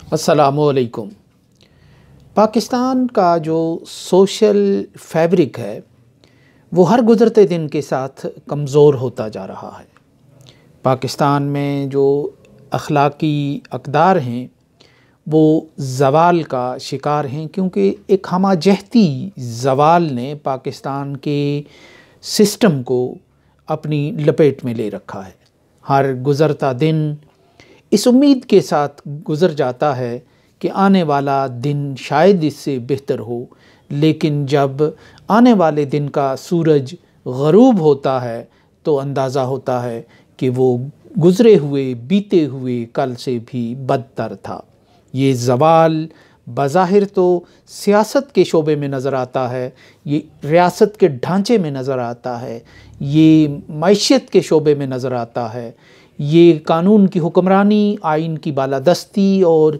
السلام علیکم۔ پاکستان کا جو سوشل فیبرک ہے وہ ہر گزرتے دن کے ساتھ کمزور ہوتا جا رہا ہے۔ پاکستان میں جو اخلاقی اقدار ہیں وہ زوال کا شکار ہیں، کیونکہ ایک ہمہ جہتی زوال نے پاکستان کے سسٹم کو اپنی لپیٹ میں لے رکھا ہے۔ ہر گزرتا دن اس امید کے ساتھ گزر جاتا ہے کہ آنے والا دن شاید اس سے بہتر ہو، لیکن جب آنے والے دن کا سورج غروب ہوتا ہے تو اندازہ ہوتا ہے کہ وہ گزرے ہوئے بیتے ہوئے کل سے بھی بدتر تھا۔ یہ زوال بظاہر تو سیاست کے شعبے میں نظر آتا ہے، یہ ریاست کے ڈھانچے میں نظر آتا ہے، یہ معیشت کے شعبے میں نظر آتا ہے، یہ قانون کی حکمرانی، آئین کی بالادستی اور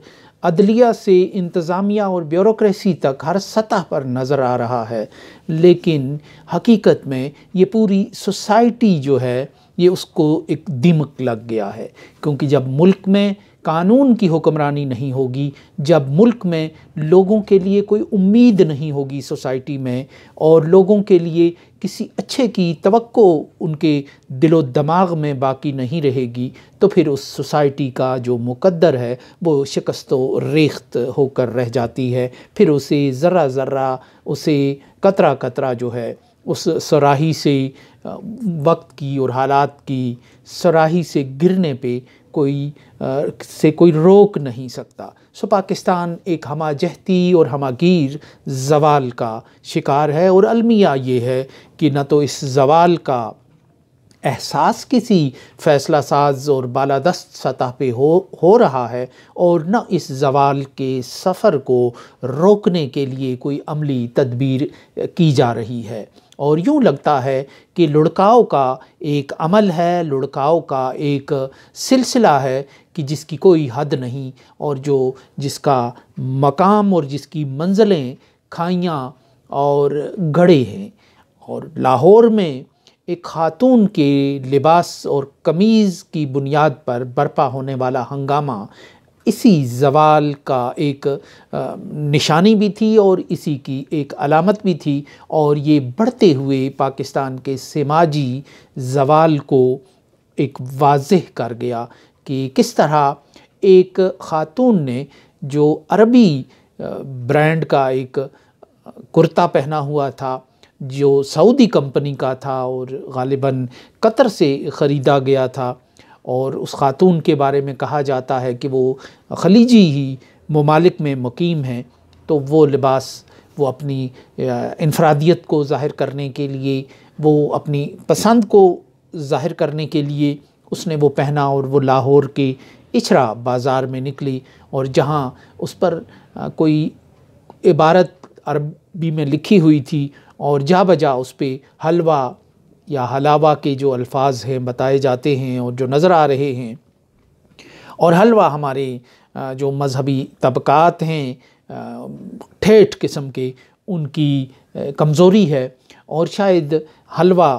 عدلیہ سے انتظامیہ اور بیوروکریسی تک ہر سطح پر نظر آ رہا ہے، لیکن حقیقت میں یہ پوری سوسائٹی جو ہے یہ اس کو ایک دمک لگ گیا ہے، کیونکہ جب ملک میں قانون کی حکمرانی نہیں ہوگی، جب ملک میں لوگوں کے لیے کوئی امید نہیں ہوگی سوسائٹی میں، اور لوگوں کے لیے کسی اچھے کی توقع ان کے دل و دماغ میں باقی نہیں رہے گی، تو پھر اس سوسائٹی کا جو مقدر ہے وہ شکست و ریخت ہو کر رہ جاتی ہے۔ پھر اسے ذرہ ذرہ، اسے قطرہ قطرہ جو ہے اس صراحی سے، وقت کی اور حالات کی صراحی سے گرنے پہ کوئی روک نہیں سکتا۔ پاکستان ایک ہمہ جہتی اور ہمہ گیر زوال کا شکار ہے، اور المیہ یہ ہے کہ نہ تو اس زوال کا احساس کسی فیصلہ ساز اور بالادست سطح پہ ہو رہا ہے، اور نہ اس زوال کے سفر کو روکنے کے لیے کوئی عملی تدبیر کی جا رہی ہے۔ اور یوں لگتا ہے کہ لڑکاؤ کا ایک عمل ہے، لڑکاؤ کا ایک سلسلہ ہے کہ جس کی کوئی حد نہیں، اور جس کا مقام اور جس کی منزلیں کھائیاں اور گڑھے ہیں۔ اور لاہور میں ایک خاتون کے لباس اور قمیض کی بنیاد پر برپا ہونے والا ہنگامہ اسی زوال کا ایک نشانی بھی تھی اور اسی کی ایک علامت بھی تھی، اور یہ بڑھتے ہوئے پاکستان کے سماجی زوال کو ایک واضح کر گیا کہ کس طرح ایک خاتون نے جو عربی برانڈ کا ایک کرتا پہنا ہوا تھا، جو سعودی کمپنی کا تھا اور غالباً قطر سے خریدا گیا تھا، اور اس خاتون کے بارے میں کہا جاتا ہے کہ وہ خلیجی ہی ممالک میں مقیم ہیں، تو وہ لباس وہ اپنی انفرادیت کو ظاہر کرنے کے لیے، وہ اپنی پسند کو ظاہر کرنے کے لیے اس نے وہ پہنا، اور وہ لاہور کے اچھرا بازار میں نکلی، اور جہاں اس پر کوئی عبارت عربی میں لکھی ہوئی تھی اور جا بجا اس پہ حلوہ یا حلاوہ کے جو الفاظ ہیں بتائے جاتے ہیں اور جو نظر آ رہے ہیں، اور حلوہ ہمارے جو مذہبی طبقات ہیں ٹھیٹھ قسم کے، ان کی کمزوری ہے، اور شاید حلوہ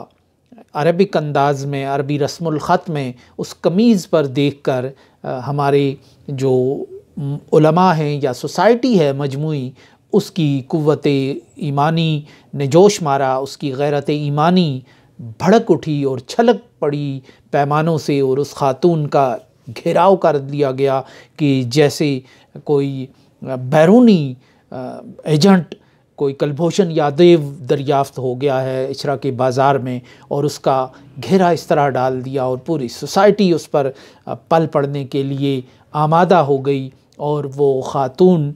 عربک انداز میں، عربی رسم الخط میں اس قمیض پر دیکھ کر ہمارے جو علماء ہیں یا سوسائٹی ہے مجموعی، اس کی قوت ایمانی نے جوش مارا، اس کی غیرت ایمانی بھڑک اٹھی اور چھلک پڑی پیمانوں سے، اور اس خاتون کا گھیراؤ کر دیا گیا کہ جیسے کوئی بیرونی ایجنٹ، کوئی کلبھوشن یادیو دریافت ہو گیا ہے اچھرا کے بازار میں، اور اس کا گھیرا اس طرح ڈال دیا، اور پوری سوسائٹی اس پر پل پڑنے کے لیے آمادہ ہو گئی، اور وہ خاتون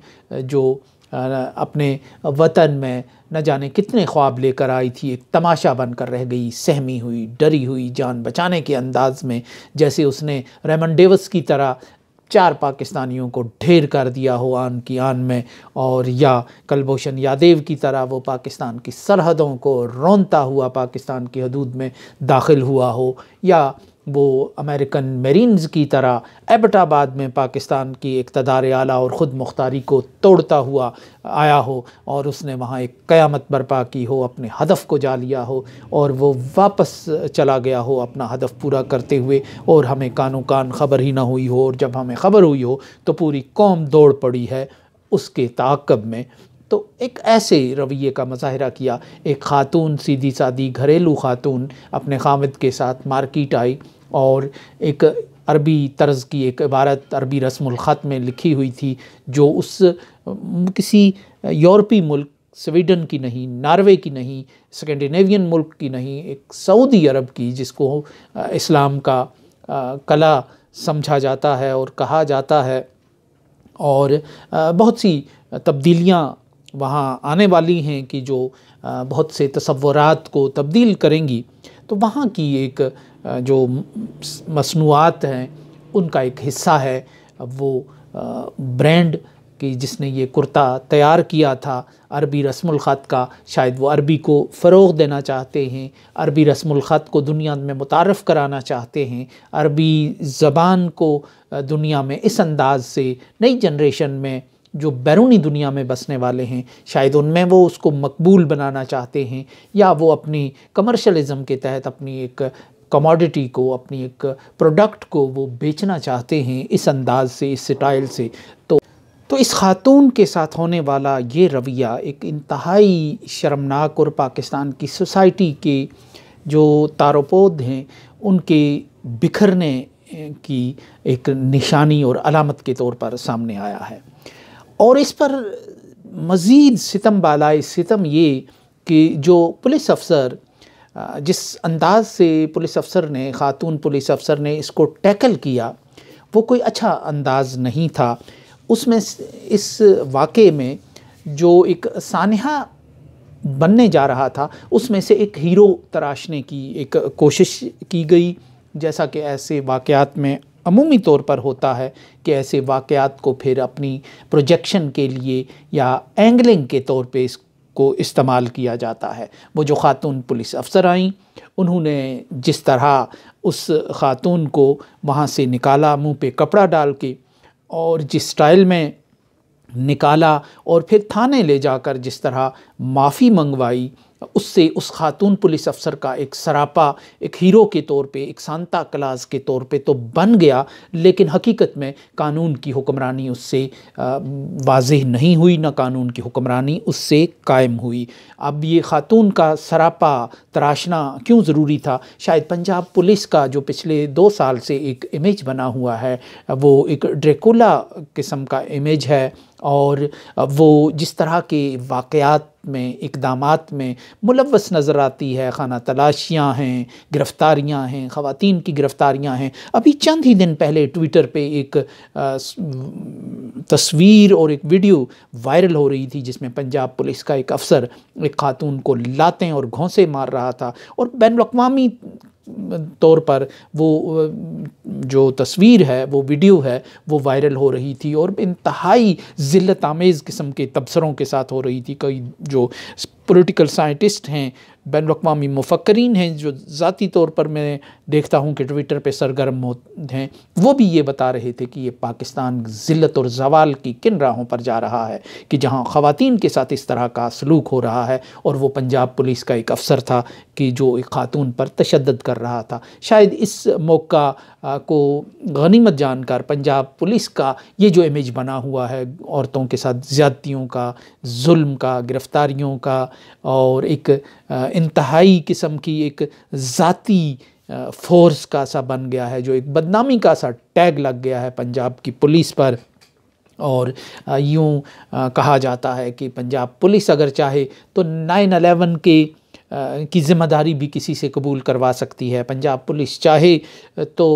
جو اپنے وطن میں نہ جانے کتنے خواب لے کر آئی تھی، ایک تماشا بن کر رہ گئی، سہمی ہوئی، ڈری ہوئی، جان بچانے کے انداز میں، جیسے اس نے ریمن ڈیوس کی طرح 4 پاکستانیوں کو ڈھیر کر دیا ہو آن کی آن میں، اور یا کلبھوشن یادیو کی طرح وہ پاکستان کی سرحدوں کو رونتا ہوا پاکستان کی حدود میں داخل ہوا ہو، یا وہ امریکن میرینز کی طرح ایبٹ آباد میں پاکستان کی اقتدار اعلیٰ اور خود مختاری کو توڑتا ہوا آیا ہو اور اس نے وہاں ایک قیامت برپا کی ہو، اپنے ہدف کو جا لیا ہو اور وہ واپس چلا گیا ہو اپنا ہدف پورا کرتے ہوئے، اور ہمیں کانوں کان خبر ہی نہ ہوئی ہو، اور جب ہمیں خبر ہوئی ہو تو پوری قوم دوڑ پڑی ہے اس کے تعاقب میں۔ تو ایک ایسے رویے کا مظاہرہ کیا، ایک خاتون، سیدھی سادی گھریلو خاتون اپنے خامد کے ساتھ مارکیٹ آئی اور ایک عربی طرز کی ایک عبارت عربی رسم الخط میں لکھی ہوئی تھی، جو اس کسی یورپی ملک، سویڈن کی نہیں، ناروے کی نہیں، اسکینڈینیوین ملک کی نہیں، ایک سعودی عرب کی، جس کو اسلام کا قلعہ سمجھا جاتا ہے اور کہا جاتا ہے، اور بہت سی تبدیلیاں وہاں آنے والی ہیں کہ جو بہت سے تصورات کو تبدیل کریں گی۔ تو وہاں کی ایک جو مصنوعات ہیں ان کا ایک حصہ ہے وہ برانڈ کہ جس نے یہ کرتا تیار کیا تھا عربی رسم الخط کا، شاید وہ عربی کو فروغ دینا چاہتے ہیں، عربی رسم الخط کو دنیا میں متعارف کرانا چاہتے ہیں، عربی زبان کو دنیا میں اس انداز سے نئی جنریشن میں جو بیرونی دنیا میں بسنے والے ہیں شاید ان میں وہ اس کو مقبول بنانا چاہتے ہیں، یا وہ اپنی کمرشلزم کے تحت اپنی ایک کموڈٹی کو، اپنی ایک پروڈکٹ کو وہ بیچنا چاہتے ہیں اس انداز سے، اس سٹائل سے۔ تو اس خاتون کے ساتھ ہونے والا یہ رویہ ایک انتہائی شرمناک اور پاکستان کی سوسائٹی کے جو تاروپود ہیں ان کے بکھرنے کی ایک نشانی اور علامت کے طور پر سامنے آیا ہے۔ اور اس پر مزید ستم بالائے ستم یہ کہ جو پولیس افسر، جس انداز سے پولیس افسر نے، خاتون پولیس افسر نے اس کو ٹیکل کیا، وہ کوئی اچھا انداز نہیں تھا۔ اس میں اس واقعے میں جو ایک سانحہ بننے جا رہا تھا اس میں سے ایک ہیرو تراشنے کی ایک کوشش کی گئی، جیسا کہ ایسے واقعات میں عمومی طور پر ہوتا ہے کہ ایسے واقعات کو پھر اپنی پروجیکشن کے لیے یا اینگلنگ کے طور پہ اس کو استعمال کیا جاتا ہے۔ وہ جو خاتون پولیس افسر آئیں، انہوں نے جس طرح اس خاتون کو وہاں سے نکالا منہ پہ کپڑا ڈال کے، اور جس سٹائل میں نکالا اور پھر تھانے لے جا کر جس طرح معافی منگوائی، اس سے اس خاتون پولیس افسر کا ایک سراپا ایک ہیرو کے طور پہ، ایک سانتا کلاز کے طور پہ تو بن گیا، لیکن حقیقت میں قانون کی حکمرانی اس سے واضح نہیں ہوئی، نہ قانون کی حکمرانی اس سے قائم ہوئی۔ اب یہ خاتون کا سراپا تراشنا کیوں ضروری تھا؟ شاید پنجاب پولیس کا جو پچھلے 2 سال سے ایک امیج بنا ہوا ہے وہ ایک ڈریکولا قسم کا امیج ہے، اور وہ جس طرح کے واقعات میں، اقدامات میں ملوث نظر آتی ہے، خانہ تلاشیاں ہیں، گرفتاریاں ہیں، خواتین کی گرفتاریاں ہیں۔ ابھی چند ہی دن پہلے ٹویٹر پہ ایک تصویر اور ایک ویڈیو وائرل ہو رہی تھی جس میں پنجاب پولیس کا ایک افسر ایک خاتون کو لاتیں اور گھونسے مار رہا تھا، اور بین الاقوامی طور پر وہ جو تصویر ہے، وہ ویڈیو ہے، وہ وائرل ہو رہی تھی اور انتہائی ذلت آمیز قسم کے تبصروں کے ساتھ ہو رہی تھی۔ کئی جو پولیٹیکل سائنٹسٹ ہیں، بین الاقوامی مفکرین ہیں، جو ذاتی طور پر میں دیکھتا ہوں کہ ٹویٹر پہ سرگرم ہیں، وہ بھی یہ بتا رہے تھے کہ یہ پاکستان ذلت اور زوال کی کن راہوں پر جا رہا ہے کہ جہاں خواتین کے ساتھ اس طرح کا سلوک ہو رہا ہے، اور وہ پنجاب پولیس کا ایک افسر تھا کہ جو ایک خاتون پر تشدد کر رہا تھا۔ شاید اس موقع کو غنیمت جان کر پنجاب پولیس کا یہ جو امیج بنا ہوا ہے عورتوں کے ساتھ زیادتیوں کا، ظلم کا، گرفتاریوں کا، اور ایک انتہائی قسم کی ایک ذاتی فورس کا سا بن گیا ہے، جو ایک بدنامی کا سا ٹیگ لگ گیا ہے پنجاب کی پولیس پر۔ اور یوں کہا جاتا ہے کہ پنجاب پولیس اگر چاہے تو 9/11 کی ذمہ داری بھی کسی سے قبول کروا سکتی ہے۔ پنجاب پولیس چاہے تو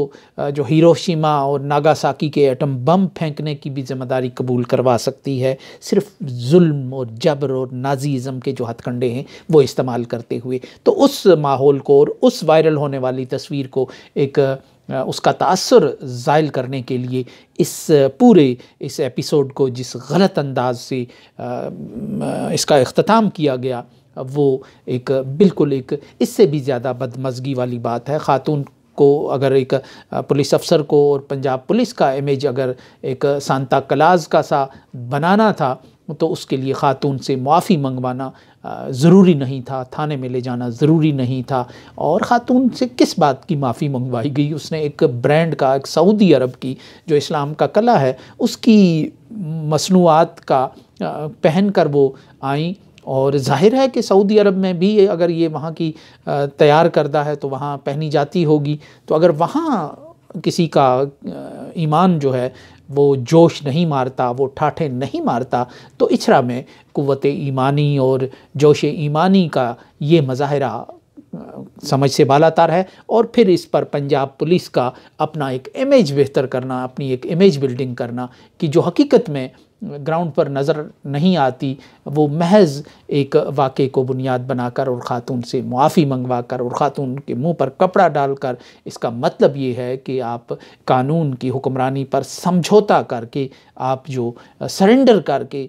جو ہیروشیما اور ناگاساکی کے ایٹم بم پھینکنے کی بھی ذمہ داری قبول کروا سکتی ہے، صرف ظلم اور جبر اور نازیزم کے جو ہتھ کنڈے ہیں وہ استعمال کرتے ہوئے۔ تو اس ماحول کو اور اس وائرل ہونے والی تصویر کو ایک اس کا تاثر زائل کرنے کے لیے اس ایپیسوڈ کو جس غلط انداز سے اس کا اختتام کیا گیا، وہ ایک بالکل ایک اس سے بھی زیادہ بدمزگی والی بات ہے۔ خاتون کو اگر ایک پولیس افسر کو اور پنجاب پولیس کا امیج اگر ایک سانتا کلاز کا سا بنانا تھا تو اس کے لیے خاتون سے معافی منگوانا ضروری نہیں تھا، تھانے میں لے جانا ضروری نہیں تھا۔ اور خاتون سے کس بات کی معافی منگوائی گئی؟ اس نے ایک برانڈ کا، ایک سعودی عرب کی جو اسلام کا قلعہ ہے اس کی مصنوعات کا پہن کر وہ آئیں، اور ظاہر ہے کہ سعودی عرب میں بھی اگر یہ وہاں کی تیار کردہ ہے تو وہاں پہنی جاتی ہوگی۔ تو اگر وہاں کسی کا ایمان جو ہے وہ جوش نہیں مارتا، وہ ٹھاٹھے نہیں مارتا، تو اچھرا میں قوت ایمانی اور جوش ایمانی کا یہ مظاہرہ سمجھ سے بالا تر ہے۔ اور پھر اس پر پنجاب پولیس کا اپنا ایک امیج بہتر کرنا، اپنی ایک امیج بلڈنگ کرنا کہ جو حقیقت میں گراؤنڈ پر نظر نہیں آتی، وہ محض ایک واقعے کو بنیاد بنا کر اور خاتون سے معافی منگوا کر اور خاتون کے منہ پر کپڑا ڈال کر، اس کا مطلب یہ ہے کہ آپ قانون کی حکمرانی پر سمجھوتا کر کے، آپ جو سرنڈر کر کے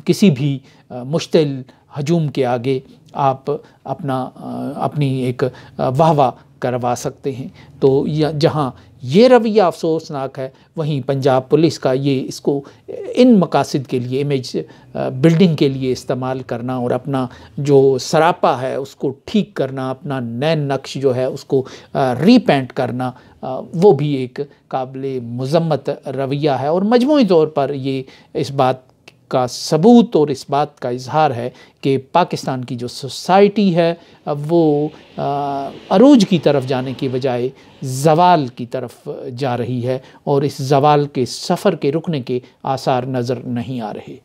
کسی بھی مشتعل ہجوم کے آگے آپ اپنی ایک واہ واہ کروا سکتے ہیں۔ تو جہاں یہ رویہ افسوسناک ہے، وہیں پنجاب پولیس کا یہ اس کو ان مقاصد کے لیے، امیج بلڈنگ کے لیے استعمال کرنا اور اپنا جو سراپا ہے اس کو ٹھیک کرنا، اپنا نئے نقش جو ہے اس کو ری پینٹ کرنا، وہ بھی ایک قابل مذمت رویہ ہے۔ اور مجموعی طور پر یہ اس بات کا ثبوت اور اس بات کا اظہار ہے کہ پاکستان کی جو سوسائٹی ہے وہ عروج کی طرف جانے کی بجائے زوال کی طرف جا رہی ہے، اور اس زوال کے سفر کے رکنے کے آثار نظر نہیں آ رہے۔